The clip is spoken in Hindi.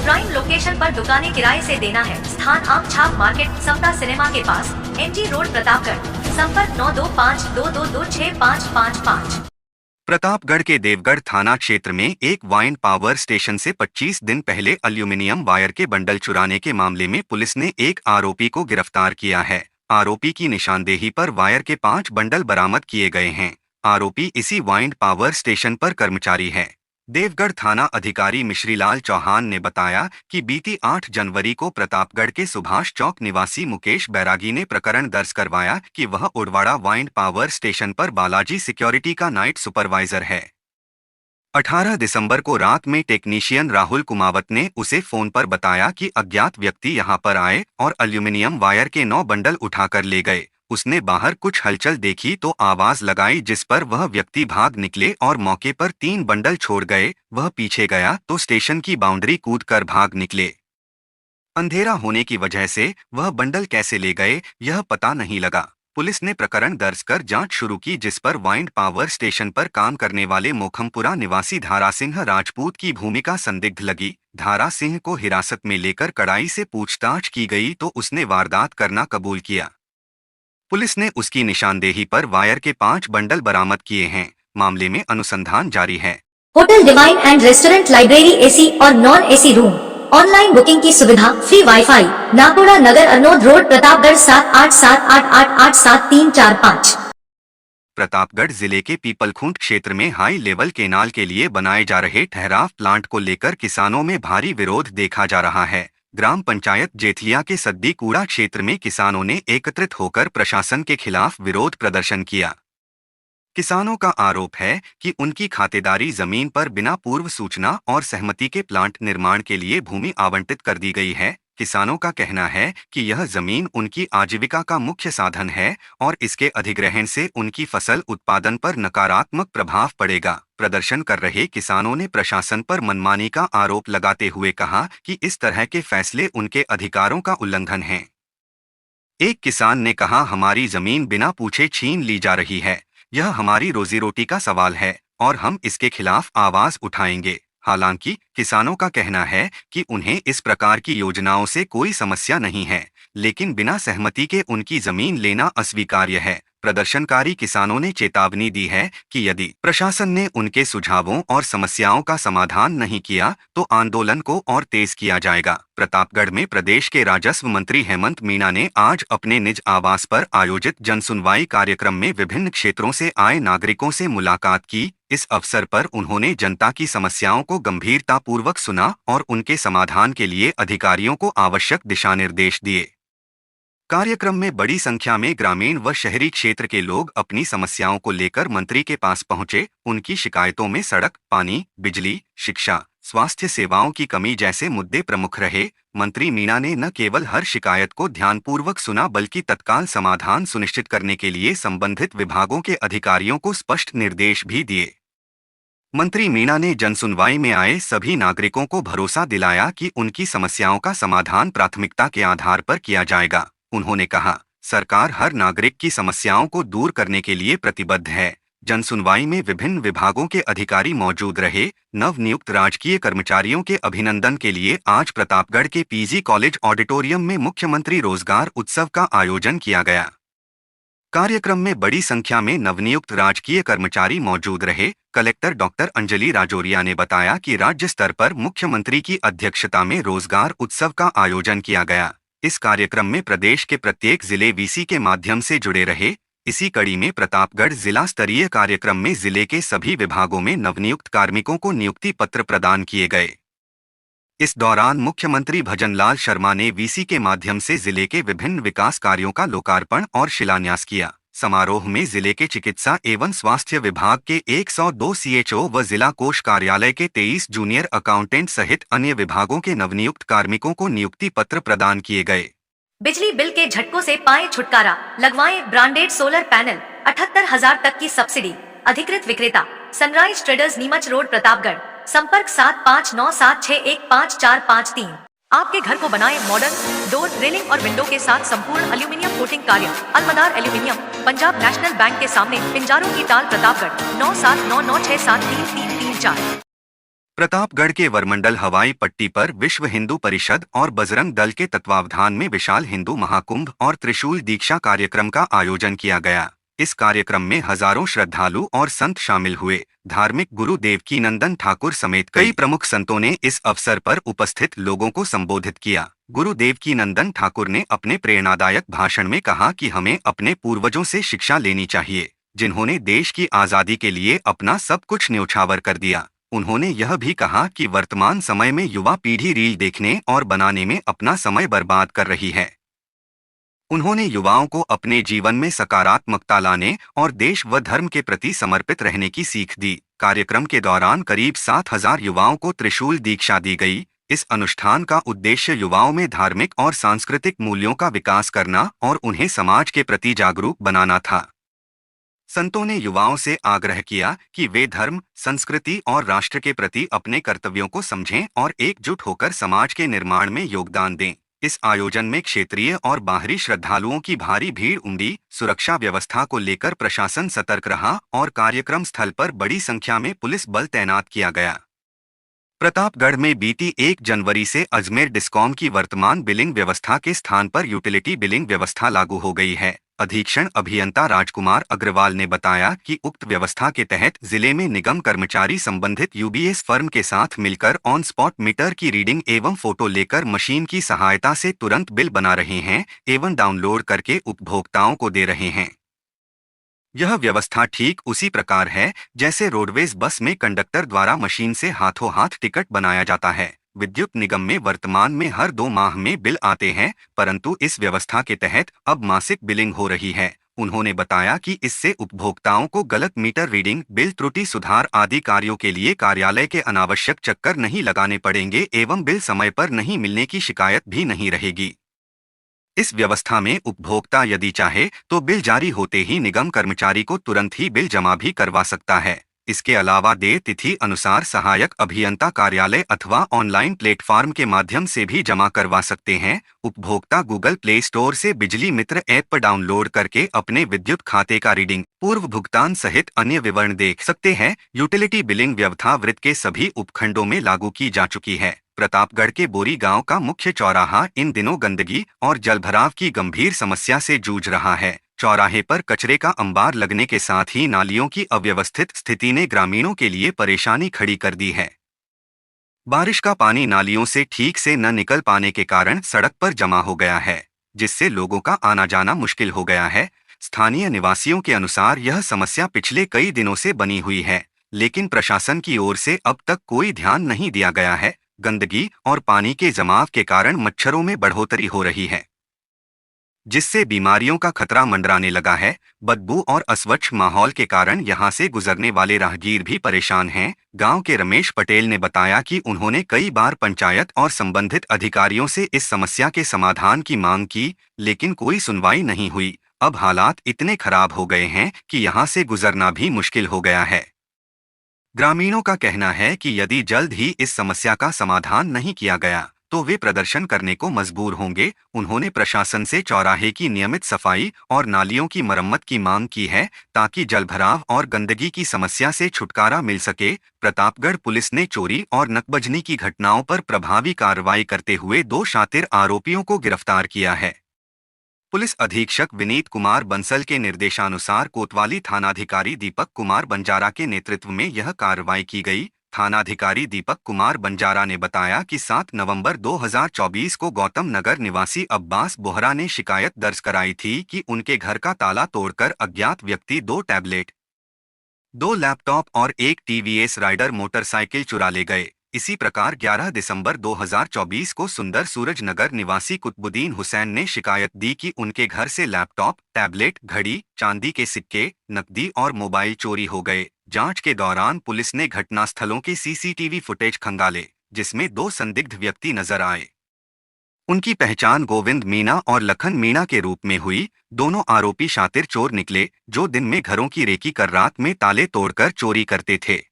प्राइम लोकेशन पर दुकानें किराए से देना है। स्थान आम छाप मार्केट, समता सिनेमा के पास, MG रोड, प्रतापगढ़। संपर्क 9252226555। प्रतापगढ़ के देवगढ़ थाना क्षेत्र में एक वाइन पावर स्टेशन से 25 दिन पहले एल्यूमिनियम वायर के बंडल चुराने के मामले में पुलिस ने एक आरोपी को गिरफ्तार किया है। आरोपी की निशानदेही पर वायर के 5 बंडल बरामद किए गए हैं। आरोपी इसी वाइन पावर स्टेशन पर कर्मचारी है। देवगढ़ थाना अधिकारी मिश्रीलाल चौहान ने बताया कि बीती 8 जनवरी को प्रतापगढ़ के सुभाष चौक निवासी मुकेश बैरागी ने प्रकरण दर्ज करवाया कि वह उड़वाड़ा वाइन पावर स्टेशन पर बालाजी सिक्योरिटी का नाइट सुपरवाइजर है। 18 दिसंबर को रात में टेक्नीशियन राहुल कुमावत ने उसे फोन पर बताया कि अज्ञात व्यक्ति यहां पर आए और एल्यूमिनियम वायर के 9 बंडल उठाकर ले गए। उसने बाहर कुछ हलचल देखी तो आवाज लगाई, जिस पर वह व्यक्ति भाग निकले और मौके पर 3 बंडल छोड़ गए। वह पीछे गया तो स्टेशन की बाउंड्री कूदकर भाग निकले। अंधेरा होने की वजह से वह बंडल कैसे ले गए यह पता नहीं लगा। पुलिस ने प्रकरण दर्ज कर जांच शुरू की, जिस पर वाइंड पावर स्टेशन पर काम करने वाले मोखमपुरा निवासी धारा सिंह राजपूत की भूमिका संदिग्ध लगी। धारा सिंह को हिरासत में लेकर कड़ाई से पूछताछ की गई तो उसने वारदात करना कबूल किया। पुलिस ने उसकी निशानदेही पर वायर के 5 बंडल बरामद किए हैं। मामले में अनुसंधान जारी है। Hotel divine and restaurant, library, AC और non AC room, online booking की सुविधा, फ्री वाईफाई, नाकोड़ा नगर, अरनोद रोड, प्रतापगढ़ 7878887345। प्रतापगढ़ जिले के पीपलखूंट क्षेत्र में हाई लेवल केनाल के लिए बनाए जा रहे ठहराव प्लांट को लेकर किसानों में भारी विरोध देखा जा रहा है। ग्राम पंचायत जेथलिया के सद्दी कूड़ा क्षेत्र में किसानों ने एकत्रित होकर प्रशासन के खिलाफ विरोध प्रदर्शन किया। किसानों का आरोप है कि उनकी खातेदारी जमीन पर बिना पूर्व सूचना और सहमति के प्लांट निर्माण के लिए भूमि आवंटित कर दी गई है। किसानों का कहना है कि यह जमीन उनकी आजीविका का मुख्य साधन है और इसके अधिग्रहण से उनकी फसल उत्पादन पर नकारात्मक प्रभाव पड़ेगा। प्रदर्शन कर रहे किसानों ने प्रशासन पर मनमानी का आरोप लगाते हुए कहा कि इस तरह के फैसले उनके अधिकारों का उल्लंघन है। एक किसान ने कहा, हमारी जमीन बिना पूछे छीन ली जा रही है। यह हमारी रोजी रोटी का सवाल है और हम इसके खिलाफ आवाज उठाएंगे। हालांकि किसानों का कहना है कि उन्हें इस प्रकार की योजनाओं से कोई समस्या नहीं है, लेकिन बिना सहमति के उनकी जमीन लेना अस्वीकार्य है। प्रदर्शनकारी किसानों ने चेतावनी दी है कि यदि प्रशासन ने उनके सुझावों और समस्याओं का समाधान नहीं किया तो आंदोलन को और तेज किया जाएगा। प्रतापगढ़ में प्रदेश के राजस्व मंत्री हेमंत मीणा ने आज अपने निज आवास पर आयोजित जनसुनवाई कार्यक्रम में विभिन्न क्षेत्रों से आए नागरिकों से मुलाकात की। इस अवसर पर उन्होंने जनता की समस्याओं को गंभीरतापूर्वक सुना और उनके समाधान के लिए अधिकारियों को आवश्यक दिशा निर्देश दिए। कार्यक्रम में बड़ी संख्या में ग्रामीण व शहरी क्षेत्र के लोग अपनी समस्याओं को लेकर मंत्री के पास पहुंचे। उनकी शिकायतों में सड़क, पानी, बिजली, शिक्षा, स्वास्थ्य सेवाओं की कमी जैसे मुद्दे प्रमुख रहे। मंत्री मीणा ने न केवल हर शिकायत को ध्यानपूर्वक सुना बल्कि तत्काल समाधान सुनिश्चित करने के लिए संबंधित विभागों के अधिकारियों को स्पष्ट निर्देश भी दिए। मंत्री मीणा ने जनसुनवाई में आए सभी नागरिकों को भरोसा दिलाया कि उनकी समस्याओं का समाधान प्राथमिकता के आधार पर किया जाएगा। उन्होंने कहा, सरकार हर नागरिक की समस्याओं को दूर करने के लिए प्रतिबद्ध है। जनसुनवाई में विभिन्न विभागों के अधिकारी मौजूद रहे। नवनियुक्त राजकीय कर्मचारियों के अभिनंदन के लिए आज प्रतापगढ़ के PG कॉलेज ऑडिटोरियम में मुख्यमंत्री रोजगार उत्सव का आयोजन किया गया। कार्यक्रम में बड़ी संख्या में नवनियुक्त राजकीय कर्मचारी मौजूद रहे। कलेक्टर डॉक्टर अंजलि राजौरिया ने बताया कि राज्य स्तर पर मुख्यमंत्री की अध्यक्षता में रोजगार उत्सव का आयोजन किया गया। इस कार्यक्रम में प्रदेश के प्रत्येक जिले VC के माध्यम से जुड़े रहे। इसी कड़ी में प्रतापगढ़ जिला स्तरीय कार्यक्रम में जिले के सभी विभागों में नवनियुक्त कार्मिकों को नियुक्ति पत्र प्रदान किए गए। इस दौरान मुख्यमंत्री भजनलाल शर्मा ने VC के माध्यम से जिले के विभिन्न विकास कार्यों का लोकार्पण और शिलान्यास किया। समारोह में जिले के चिकित्सा एवं स्वास्थ्य विभाग के 102 CHO व जिला कोष कार्यालय के 23 जूनियर अकाउंटेंट सहित अन्य विभागों के नवनियुक्त कार्मिकों को नियुक्ति पत्र प्रदान किए गए। बिजली बिल के झटकों से पाएं छुटकारा, लगवाएं ब्रांडेड सोलर पैनल, 78,000 तक की सब्सिडी। अधिकृत विक्रेता sunrise traders, Neemuch road, Pratapgarh. संपर्क 7597615453। आपके घर को बनाए मॉडर्न डोर, रेलिंग और विंडो के साथ संपूर्ण एल्यूमिनियम कोटिंग कार्य। अलमदार एल्यूमिनियम, पंजाब नेशनल बैंक के सामने, पिंजारों की टाल, प्रतापगढ़। 9799673334। प्रतापगढ़ के वरमंडल हवाई पट्टी पर विश्व हिंदू परिषद और बजरंग दल के तत्वावधान में विशाल हिंदू महाकुंभ और त्रिशूल दीक्षा कार्यक्रम का आयोजन किया गया। इस कार्यक्रम में हजारों श्रद्धालु और संत शामिल हुए। धार्मिक गुरु देवकीनंदन ठाकुर समेत कई प्रमुख संतों ने इस अवसर पर उपस्थित लोगों को संबोधित किया। गुरु देवकीनंदन ठाकुर ने अपने प्रेरणादायक भाषण में कहा कि हमें अपने पूर्वजों से शिक्षा लेनी चाहिए, जिन्होंने देश की आजादी के लिए अपना सब कुछ न्यौछावर कर दिया। उन्होंने यह भी कहा कि वर्तमान समय में युवा पीढ़ी रील देखने और बनाने में अपना समय बर्बाद कर रही है। उन्होंने युवाओं को अपने जीवन में सकारात्मकता लाने और देश व धर्म के प्रति समर्पित रहने की सीख दी। कार्यक्रम के दौरान करीब 7,000 युवाओं को त्रिशूल दीक्षा दी गई। इस अनुष्ठान का उद्देश्य युवाओं में धार्मिक और सांस्कृतिक मूल्यों का विकास करना और उन्हें समाज के प्रति जागरूक बनाना था। संतों ने युवाओं से आग्रह किया कि वे धर्म, संस्कृति और राष्ट्र के प्रति अपने कर्तव्यों को समझें और एकजुट होकर समाज के निर्माण में योगदान दें। इस आयोजन में क्षेत्रीय और बाहरी श्रद्धालुओं की भारी भीड़ उमड़ी। सुरक्षा व्यवस्था को लेकर प्रशासन सतर्क रहा और कार्यक्रम स्थल पर बड़ी संख्या में पुलिस बल तैनात किया गया। प्रतापगढ़ में बीती 1 जनवरी से अजमेर डिस्कॉम की वर्तमान बिलिंग व्यवस्था के स्थान पर यूटिलिटी बिलिंग व्यवस्था लागू हो गई है। अधीक्षण अभियंता राजकुमार अग्रवाल ने बताया कि उक्त व्यवस्था के तहत जिले में निगम कर्मचारी संबंधित यूबीएस फर्म के साथ मिलकर ऑन स्पॉट मीटर की रीडिंग एवं फोटो लेकर मशीन की सहायता से तुरंत बिल बना रहे हैं एवं डाउनलोड करके उपभोक्ताओं को दे रहे हैं। यह व्यवस्था ठीक उसी प्रकार है जैसे रोडवेज बस में कंडक्टर द्वारा मशीन से हाथों हाथ टिकट बनाया जाता है। विद्युत निगम में वर्तमान में हर 2 माह में बिल आते हैं, परंतु इस व्यवस्था के तहत अब मासिक बिलिंग हो रही है। उन्होंने बताया कि इससे उपभोक्ताओं को गलत मीटर रीडिंग, बिल त्रुटि सुधार आदि कार्यों के लिए कार्यालय के अनावश्यक चक्कर नहीं लगाने पड़ेंगे एवं बिल समय पर नहीं मिलने की शिकायत भी नहीं रहेगी। इस व्यवस्था में उपभोक्ता यदि चाहे तो बिल जारी होते ही निगम कर्मचारी को तुरंत ही बिल जमा भी करवा सकता है। इसके अलावा देय तिथि अनुसार सहायक अभियंता कार्यालय अथवा ऑनलाइन प्लेटफॉर्म के माध्यम से भी जमा करवा सकते हैं। उपभोक्ता गूगल प्ले स्टोर से बिजली मित्र ऐप पर डाउनलोड करके अपने विद्युत खाते का रीडिंग, पूर्व भुगतान सहित अन्य विवरण देख सकते हैं। यूटिलिटी बिलिंग व्यवस्था वृत्त के सभी उपखंडों में लागू की जा चुकी है। प्रतापगढ़ के बोरी गांव का मुख्य चौराहा इन दिनों गंदगी और जलभराव की गंभीर समस्या से जूझ रहा है। चौराहे पर कचरे का अंबार लगने के साथ ही नालियों की अव्यवस्थित स्थिति ने ग्रामीणों के लिए परेशानी खड़ी कर दी है। बारिश का पानी नालियों से ठीक से न निकल पाने के कारण सड़क पर जमा हो गया है, जिससे लोगों का आना जाना मुश्किल हो गया है। स्थानीय निवासियों के अनुसार यह समस्या पिछले कई दिनों से बनी हुई है, लेकिन प्रशासन की ओर से अब तक कोई ध्यान नहीं दिया गया है। गंदगी और पानी के जमाव के कारण मच्छरों में बढ़ोतरी हो रही है, जिससे बीमारियों का खतरा मंडराने लगा है। बदबू और अस्वच्छ माहौल के कारण यहां से गुजरने वाले राहगीर भी परेशान हैं। गांव के रमेश पटेल ने बताया कि उन्होंने कई बार पंचायत और संबंधित अधिकारियों से इस समस्या के समाधान की मांग की, लेकिन कोई सुनवाई नहीं हुई। अब हालात इतने खराब हो गए हैं कि यहां से गुजरना भी मुश्किल हो गया है। ग्रामीणों का कहना है कि यदि जल्द ही इस समस्या का समाधान नहीं किया गया तो वे प्रदर्शन करने को मजबूर होंगे। उन्होंने प्रशासन से चौराहे की नियमित सफाई और नालियों की मरम्मत की मांग की है, ताकि जलभराव और गंदगी की समस्या से छुटकारा मिल सके। प्रतापगढ़ पुलिस ने चोरी और नकबजनी की घटनाओं पर प्रभावी कार्रवाई करते हुए 2 शातिर आरोपियों को गिरफ्तार किया है। पुलिस अधीक्षक विनीत कुमार बंसल के निर्देशानुसार कोतवाली थानाधिकारी दीपक कुमार बंजारा के नेतृत्व में यह कार्रवाई की गई। थानाधिकारी दीपक कुमार बंजारा ने बताया कि 7 नवंबर 2024 को गौतम नगर निवासी अब्बास बोहरा ने शिकायत दर्ज कराई थी कि उनके घर का ताला तोड़कर अज्ञात व्यक्ति 2 टैबलेट, 2 लैपटॉप और 1 टीवीएस राइडर मोटरसाइकिल चुरा ले गए। इसी प्रकार 11 दिसंबर 2024 को सुंदर सूरज नगर निवासी कुतुबुद्दीन हुसैन ने शिकायत दी कि उनके घर से लैपटॉप, टैबलेट, घड़ी, चांदी के सिक्के, नकदी और मोबाइल चोरी हो गए। जांच के दौरान पुलिस ने घटनास्थलों के सीसीटीवी फुटेज खंगाले, जिसमें 2 संदिग्ध व्यक्ति नजर आए। उनकी पहचान गोविंद मीणा और लखन मीणा के रूप में हुई। दोनों आरोपी शातिर चोर निकले, जो दिन में घरों की रेकी कर रात में ताले तोड़कर चोरी करते थे।